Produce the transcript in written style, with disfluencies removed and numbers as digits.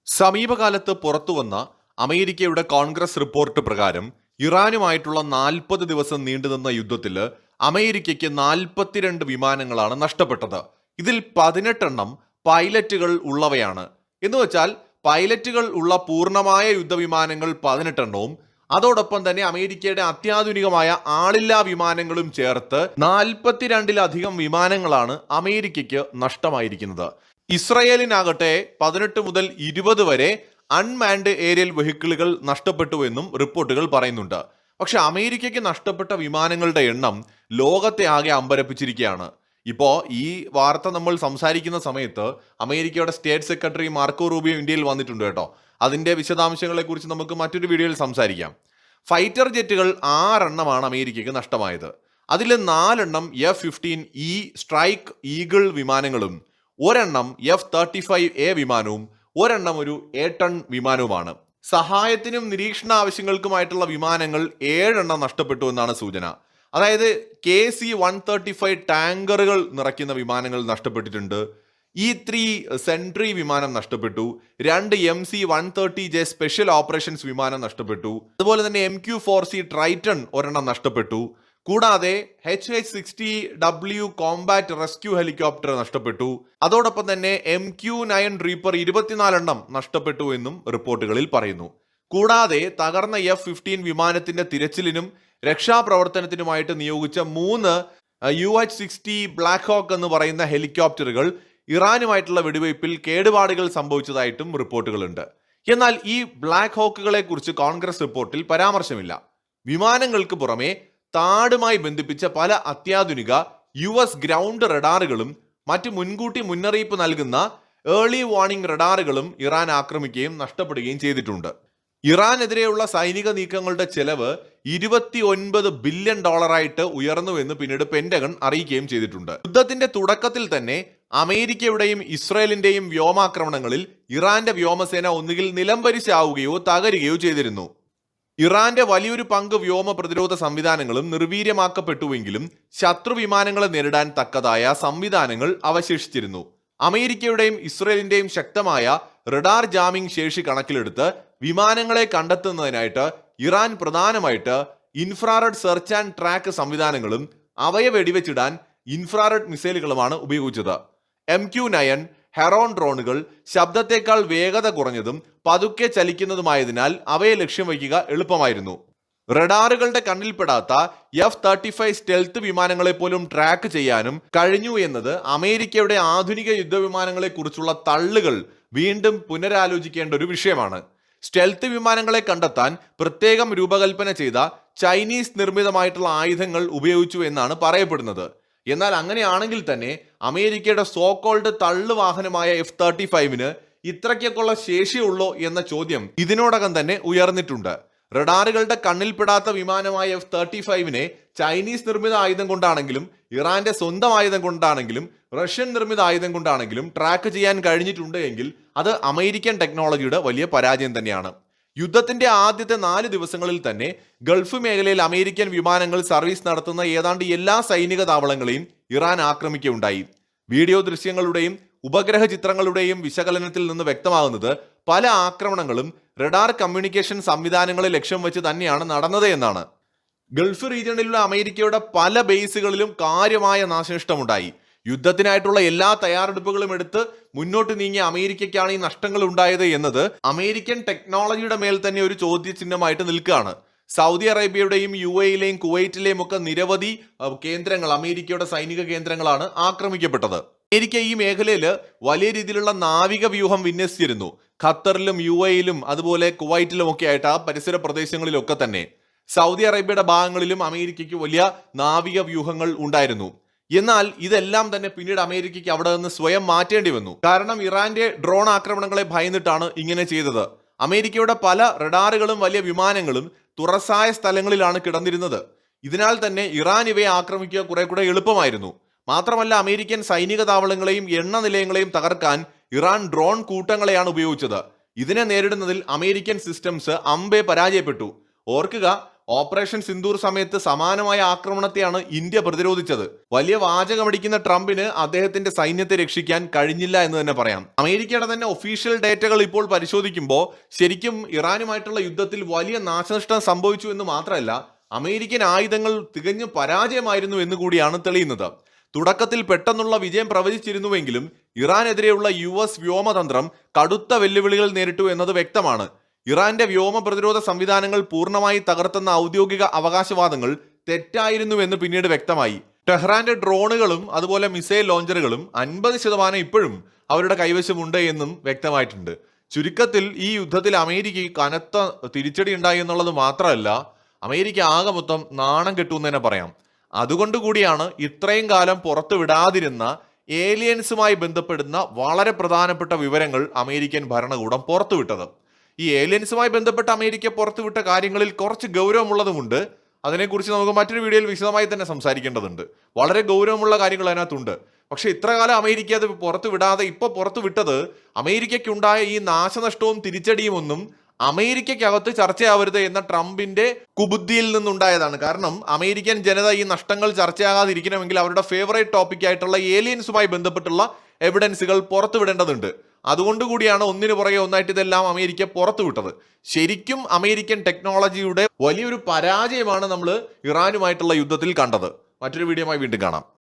സമീപകാലത്ത് പുറത്തുവന്ന അമേരിക്കയുടെ കോൺഗ്രസ് റിപ്പോർട്ട് പ്രകാരം ഇറാനുമായിട്ടുള്ള 40 ദിവസം നീണ്ടുനിന്ന യുദ്ധത്തിൽ അമേരിക്കയ്ക്ക് 42 വിമാനങ്ങളാണ് നഷ്ടപ്പെട്ടത്. ഇതിൽ 18 പൈലറ്റുകൾ ഉള്ളവയാണ്. എന്ന് വെച്ചാൽ പൈലറ്റുകൾ ഉള്ള പൂർണ്ണമായ യുദ്ധവിമാനങ്ങൾ 18 അതോടൊപ്പം തന്നെ അമേരിക്കയുടെ അത്യാധുനികമായ ആളില്ലാ വിമാനങ്ങളും ചേർത്ത് 42-ലധികം വിമാനങ്ങളാണ് അമേരിക്കയ്ക്ക് നഷ്ടമായിരിക്കുന്നത്. ഇസ്രയേലിനാകട്ടെ 18 മുതൽ 20 വരെ അൺമാൻഡ് ഏരിയൽ വെഹിക്കിളുകൾ നഷ്ടപ്പെട്ടു എന്നും റിപ്പോർട്ടുകൾ പറയുന്നുണ്ട്. പക്ഷെ അമേരിക്കയ്ക്ക് നഷ്ടപ്പെട്ട വിമാനങ്ങളുടെ എണ്ണം ലോകത്തെ ആകെ അമ്പരപ്പിച്ചിരിക്കുകയാണ്. ഇപ്പോൾ ഈ വാർത്ത നമ്മൾ സംസാരിക്കുന്ന സമയത്ത് അമേരിക്കയുടെ സ്റ്റേറ്റ് സെക്രട്ടറി മാർക്കോ റൂബിയോ ഇന്ത്യയിൽ വന്നിട്ടുണ്ട് കേട്ടോ. അതിന്റെ വിശദാംശങ്ങളെ കുറിച്ച് നമുക്ക് മറ്റൊരു വീഡിയോയിൽ സംസാരിക്കാം. ഫൈറ്റർ ജെറ്റുകൾ 6 അമേരിക്കയ്ക്ക് നഷ്ടമായത്. അതിൽ 4 F-15E സ്ട്രൈക്ക് ഈഗിൾ വിമാനങ്ങളും ഒരെണ്ണം F-35A വിമാനവും ഒരെണ്ണം ഒരു A-10 വിമാനവുമാണ്. സഹായത്തിനും നിരീക്ഷണ ആവശ്യങ്ങൾക്കുമായിട്ടുള്ള വിമാനങ്ങൾ 7 നഷ്ടപ്പെട്ടു എന്നാണ് സൂചന. അതായത് KC-135 ടാങ്കറുകൾ നിറയ്ക്കുന്ന വിമാനങ്ങൾ നഷ്ടപ്പെട്ടിട്ടുണ്ട്. E-3 സെൻട്രി വിമാനം നഷ്ടപ്പെട്ടു. 2 MC-130J സ്പെഷ്യൽ ഓപ്പറേഷൻസ് വിമാനം നഷ്ടപ്പെട്ടു. അതുപോലെ തന്നെ MQ-4C ട്രൈറ്റൺ ഒരെണ്ണം നഷ്ടപ്പെട്ടു. കൂടാതെ HH-60W കോംബാറ്റ് റെസ്ക്യൂ ഹെലികോപ്റ്റർ നഷ്ടപ്പെട്ടു. അതോടൊപ്പം തന്നെ MQ-9 റീപ്പർ 24 നഷ്ടപ്പെട്ടു എന്നും റിപ്പോർട്ടുകളിൽ പറയുന്നു. കൂടാതെ തകർന്ന F-15 വിമാനത്തിന്റെ തിരച്ചിലിനും രക്ഷാപ്രവർത്തനത്തിനുമായിട്ട് നിയോഗിച്ച 3 UH-60 ബ്ലാക്ക് ഹോക്ക് എന്ന് പറയുന്ന ഹെലികോപ്റ്ററുകൾ ഇറാനുമായിട്ടുള്ള വെടിവയ്പിൽ കേടുപാടുകൾ സംഭവിച്ചതായിട്ടും റിപ്പോർട്ടുകളുണ്ട്. എന്നാൽ ഈ ബ്ലാക്ക് ഹോക്കുകളെ കുറിച്ച് കോൺഗ്രസ് റിപ്പോർട്ടിൽ പരാമർശമില്ല. വിമാനങ്ങൾക്ക് പുറമെ താടുമായി ബന്ധിപ്പിച്ച പല അത്യാധുനിക US ഗ്രൗണ്ട് റഡാറുകളും മറ്റ് മുൻകൂട്ടി മുന്നറിയിപ്പ് നൽകുന്ന ഏർലി വാർണിംഗ് റഡാറുകളും ഇറാൻ ആക്രമിക്കുകയും നഷ്ടപ്പെടുകയും ചെയ്തിട്ടുണ്ട്. ഇറാനെതിരെയുള്ള സൈനിക നീക്കങ്ങളുടെ ചെലവ് $29 ബില്യൺ ഉയർന്നുവെന്ന് പിന്നീട് പെന്റഗൺ അറിയിക്കുകയും ചെയ്തിട്ടുണ്ട്. യുദ്ധത്തിന്റെ തുടക്കത്തിൽ തന്നെ അമേരിക്കയുടെയും ഇസ്രായേലിന്റെയും വ്യോമാക്രമണങ്ങളിൽ ഇറാന്റെ വ്യോമസേന ഒന്നുകിൽ നിലംപരിശാവുകയോ തകരുകയോ ചെയ്തിരുന്നു. ഇറാന്റെ വലിയൊരു പങ്ക് വ്യോമ പ്രതിരോധ സംവിധാനങ്ങളും നിർവീര്യമാക്കപ്പെട്ടുവെങ്കിലും ശത്രു വിമാനങ്ങളെ നേരിടാൻ തക്കതായ സംവിധാനങ്ങൾ അവശേഷിച്ചിരുന്നു. അമേരിക്കയുടെയും ഇസ്രായേലിന്റെയും ശക്തമായ റഡാർ ജാമിംഗ് ശേഷി കണക്കിലെടുത്ത് വിമാനങ്ങളെ കണ്ടെത്തുന്നതിനായിട്ട് ഇറാൻ പ്രധാനമായിട്ട് ഇൻഫ്രാറെഡ് സെർച്ച് ആൻഡ് ട്രാക്ക് സംവിധാനങ്ങളും അവയെ വെടിവെച്ചിടാൻ ഇൻഫ്രാറെഡ് മിസൈലുകളുമാണ് ഉപയോഗിച്ചത്. MQ-9 ഹെറോൺ ഡ്രോണുകൾ ശബ്ദത്തേക്കാൾ വേഗത കുറഞ്ഞതും പതുക്കെ ചലിക്കുന്നതുമായതിനാൽ അവയെ ലക്ഷ്യം വയ്ക്കുക എളുപ്പമായിരുന്നു. റഡാറുകളുടെ കണ്ണിൽപ്പെടാത്ത F-35 സ്റ്റെൽത്ത് വിമാനങ്ങളെ പോലും ട്രാക്ക് ചെയ്യാനും കഴിഞ്ഞു എന്നത് അമേരിക്കയുടെ ആധുനിക യുദ്ധവിമാനങ്ങളെ കുറിച്ചുള്ള തള്ളുകൾ വീണ്ടും പുനരാലോചിക്കേണ്ട ഒരു വിഷയമാണ്. സ്റ്റെൽത്ത് വിമാനങ്ങളെ കണ്ടെത്താൻ പ്രത്യേകം രൂപകൽപ്പന ചെയ്ത ചൈനീസ് നിർമ്മിതമായിട്ടുള്ള ആയുധങ്ങൾ ഉപയോഗിച്ചു എന്നാണ് പറയപ്പെടുന്നത്. എന്നാൽ അങ്ങനെയാണെങ്കിൽ തന്നെ അമേരിക്കയുടെ സോകോൾഡ് തള്ളുവാഹനമായ F-35 ഇത്രയ്ക്കൊക്കെയുള്ള ശേഷിയുള്ളോ എന്ന ചോദ്യം ഇതിനോടകം തന്നെ ഉയർന്നിട്ടുണ്ട്. റഡാറുകളുടെ കണ്ണിൽപ്പെടാത്ത വിമാനമായ F-35 ചൈനീസ് നിർമ്മിത ആയുധം കൊണ്ടാണെങ്കിലും ഇറാന്റെ സ്വന്തം ആയുധം കൊണ്ടാണെങ്കിലും റഷ്യൻ നിർമ്മിത ആയുധം കൊണ്ടാണെങ്കിലും ട്രാക്ക് ചെയ്യാൻ കഴിഞ്ഞിട്ടുണ്ട് എങ്കിൽ അത് അമേരിക്കൻ ടെക്നോളജിയുടെ വലിയ പരാജയം തന്നെയാണ്. യുദ്ധത്തിന്റെ ആദ്യത്തെ 4 ദിവസങ്ങളിൽ തന്നെ ഗൾഫ് മേഖലയിൽ അമേരിക്കൻ വിമാനങ്ങൾ സർവീസ് നടത്തുന്ന ഏതാണ്ട് എല്ലാ സൈനിക താവളങ്ങളെയും ഇറാൻ ആക്രമിക്കുകയുണ്ടായി. വീഡിയോ ദൃശ്യങ്ങളുടെയും ഉപഗ്രഹ ചിത്രങ്ങളുടെയും വിശകലനത്തിൽ നിന്ന് വ്യക്തമാകുന്നത് പല ആക്രമണങ്ങളും റഡാർ കമ്മ്യൂണിക്കേഷൻ സംവിധാനങ്ങളെ ലക്ഷ്യം വെച്ച് തന്നെയാണ് നടന്നത് എന്നാണ്. ഗൾഫ് റീജിയണിലുള്ള അമേരിക്കയുടെ പല ബേസുകളിലും കാര്യമായ നാശനഷ്ടമുണ്ടായി. യുദ്ധത്തിനായിട്ടുള്ള എല്ലാ തയ്യാറെടുപ്പുകളും എടുത്ത് മുന്നോട്ട് നീങ്ങിയ അമേരിക്കയ്ക്കാണ് ഈ നഷ്ടങ്ങൾ ഉണ്ടായത് എന്നത് അമേരിക്കൻ ടെക്നോളജിയുടെ മേൽ തന്നെ ഒരു ചോദ്യചിഹ്നമായിട്ട് നിൽക്കുകയാണ്. സൗദി അറേബ്യയുടെയും UAEയിലെയും കുവൈറ്റിലെയും ഒക്കെ നിരവധി കേന്ദ്രങ്ങൾ അമേരിക്കയുടെ സൈനിക കേന്ദ്രങ്ങളാണ് ആക്രമിക്കപ്പെട്ടത്. അമേരിക്ക ഈ മേഖലയിൽ വലിയ രീതിയിലുള്ള നാവിക വ്യൂഹം വിന്യസിച്ചിരുന്നു. ഖത്തറിലും UAEയിലും അതുപോലെ കുവൈറ്റിലും ഒക്കെ ആയിട്ട് ആ പരിസര പ്രദേശങ്ങളിലൊക്കെ തന്നെ സൗദി അറേബ്യയുടെ ഭാഗങ്ങളിലും അമേരിക്കയ്ക്ക് വലിയ നാവിക വ്യൂഹങ്ങൾ ഉണ്ടായിരുന്നു. എന്നാൽ ഇതെല്ലാം തന്നെ പിന്നീട് അമേരിക്കയ്ക്ക് അവിടെ നിന്ന് സ്വയം മാറ്റേണ്ടി വന്നു. കാരണം ഇറാന്റെ ഡ്രോൺ ആക്രമണങ്ങളെ ഭയന്നിട്ടാണ് ഇങ്ങനെ ചെയ്തത്. അമേരിക്കയുടെ പല റഡാറുകളും വലിയ വിമാനങ്ങളും തുറസായ സ്ഥലങ്ങളിലാണ് കിടന്നിരുന്നത്. ഇതിനാൽ തന്നെ ഇറാൻ ഇവയെ ആക്രമിക്കുക കുറെ കൂടെ എളുപ്പമായിരുന്നു. മാത്രമല്ല അമേരിക്കൻ സൈനിക താവളങ്ങളെയും എണ്ണ നിലയങ്ങളെയും തകർക്കാൻ ഇറാൻ ഡ്രോൺ കൂട്ടങ്ങളെയാണ് ഉപയോഗിച്ചത്. ഇതിനെ നേരിടുന്നതിൽ അമേരിക്കൻ സിസ്റ്റംസ് അമ്പെ പരാജയപ്പെട്ടു. ഓർക്കുക, ഓപ്പറേഷൻ സിന്ദൂർ സമയത്ത് സമാനമായ ആക്രമണത്തെയാണ് ഇന്ത്യ പ്രതിരോധിച്ചത്. വലിയ വാചകമടിക്കുന്ന ട്രംപിന് അദ്ദേഹത്തിന്റെ സൈന്യത്തെ രക്ഷിക്കാൻ കഴിഞ്ഞില്ല എന്ന് തന്നെ പറയാം. അമേരിക്കയുടെ തന്നെ ഒഫീഷ്യൽ ഡേറ്റകൾ ഇപ്പോൾ പരിശോധിക്കുമ്പോൾ ശരിക്കും ഇറാനുമായിട്ടുള്ള യുദ്ധത്തിൽ വലിയ നാശനഷ്ടം സംഭവിച്ചു എന്ന് മാത്രമല്ല, അമേരിക്കൻ ആയുധങ്ങൾ തികഞ്ഞു പരാജയമായിരുന്നു എന്ന് കൂടിയാണ് തെളിയുന്നത്. തുടക്കത്തിൽ പെട്ടെന്നുള്ള വിജയം പ്രവചിച്ചിരുന്നുവെങ്കിലും ഇറാനെതിരെയുള്ള US വ്യോമതന്ത്രം കടുത്ത വെല്ലുവിളികൾ നേരിട്ടു എന്നത് വ്യക്തമാണ്. ഇറാന്റെ വ്യോമ പ്രതിരോധ സംവിധാനങ്ങൾ പൂർണ്ണമായി തകർത്തെന്ന ഔദ്യോഗിക അവകാശവാദങ്ങൾ തെറ്റായിരുന്നുവെന്ന് പിന്നീട് വ്യക്തമായി. ടെഹ്റാന്റെ ഡ്രോണുകളും അതുപോലെ മിസൈൽ ലോഞ്ചറുകളും 50% ഇപ്പോഴും അവരുടെ കൈവശമുണ്ട് എന്നും വ്യക്തമായിട്ടുണ്ട്. ചുരുക്കത്തിൽ ഈ യുദ്ധത്തിൽ അമേരിക്കയ്ക്ക് കനത്ത തിരിച്ചടി ഉണ്ടായി എന്നുള്ളത് മാത്രമല്ല, അമേരിക്ക ആകെ മൊത്തം നാണം കെട്ടു എന്ന് തന്നെ പറയാം. അതുകൊണ്ടുകൂടിയാണ് ഇത്രയും കാലം പുറത്തു വിടാതിരുന്ന ഏലിയൻസുമായി ബന്ധപ്പെടുന്ന വളരെ പ്രധാനപ്പെട്ട വിവരങ്ങൾ അമേരിക്കൻ ഭരണകൂടം പുറത്തുവിട്ടത്. ഈ ഏലിയൻസുമായി ബന്ധപ്പെട്ട അമേരിക്ക പുറത്തുവിട്ട കാര്യങ്ങളിൽ കുറച്ച് ഗൗരവമുള്ളതുമുണ്ട്. അതിനെക്കുറിച്ച് നമുക്ക് മറ്റൊരു വീഡിയോയിൽ വിശദമായി തന്നെ സംസാരിക്കേണ്ടതുണ്ട്. വളരെ ഗൗരവമുള്ള കാര്യങ്ങൾ അതിനകത്തുണ്ട്. പക്ഷെ ഇത്ര കാലം അമേരിക്ക അത് പുറത്തു വിടാതെ ഇപ്പോൾ പുറത്തു വിട്ടത് അമേരിക്കയ്ക്കുണ്ടായ ഈ നാശനഷ്ടവും തിരിച്ചടിയും ഒന്നും അമേരിക്കയ്ക്കകത്ത് ചർച്ചയാവരുത് എന്ന ട്രംപിന്റെ കുബുദ്ധിയിൽ നിന്നുണ്ടായതാണ്. കാരണം അമേരിക്കൻ ജനത ഈ നഷ്ടങ്ങൾ ചർച്ചയാകാതിരിക്കണമെങ്കിൽ അവരുടെ ഫേവറേറ്റ് ടോപ്പിക് ആയിട്ടുള്ള ഏലിയൻസുമായി ബന്ധപ്പെട്ടുള്ള എവിഡൻസുകൾ പുറത്തുവിടേണ്ടതുണ്ട്. അതുകൊണ്ടുകൂടിയാണ് ഒന്നിനു പുറകെ ഒന്നായിട്ട് ഇതെല്ലാം അമേരിക്ക പുറത്തുവിട്ടത്. ശരിക്കും അമേരിക്കൻ ടെക്നോളജിയുടെ വലിയൊരു പരാജയമാണ് നമ്മൾ ഇറാനുമായിട്ടുള്ള യുദ്ധത്തിൽ കണ്ടത്. മറ്റൊരു വീഡിയോയുമായി വീണ്ടും കാണാം.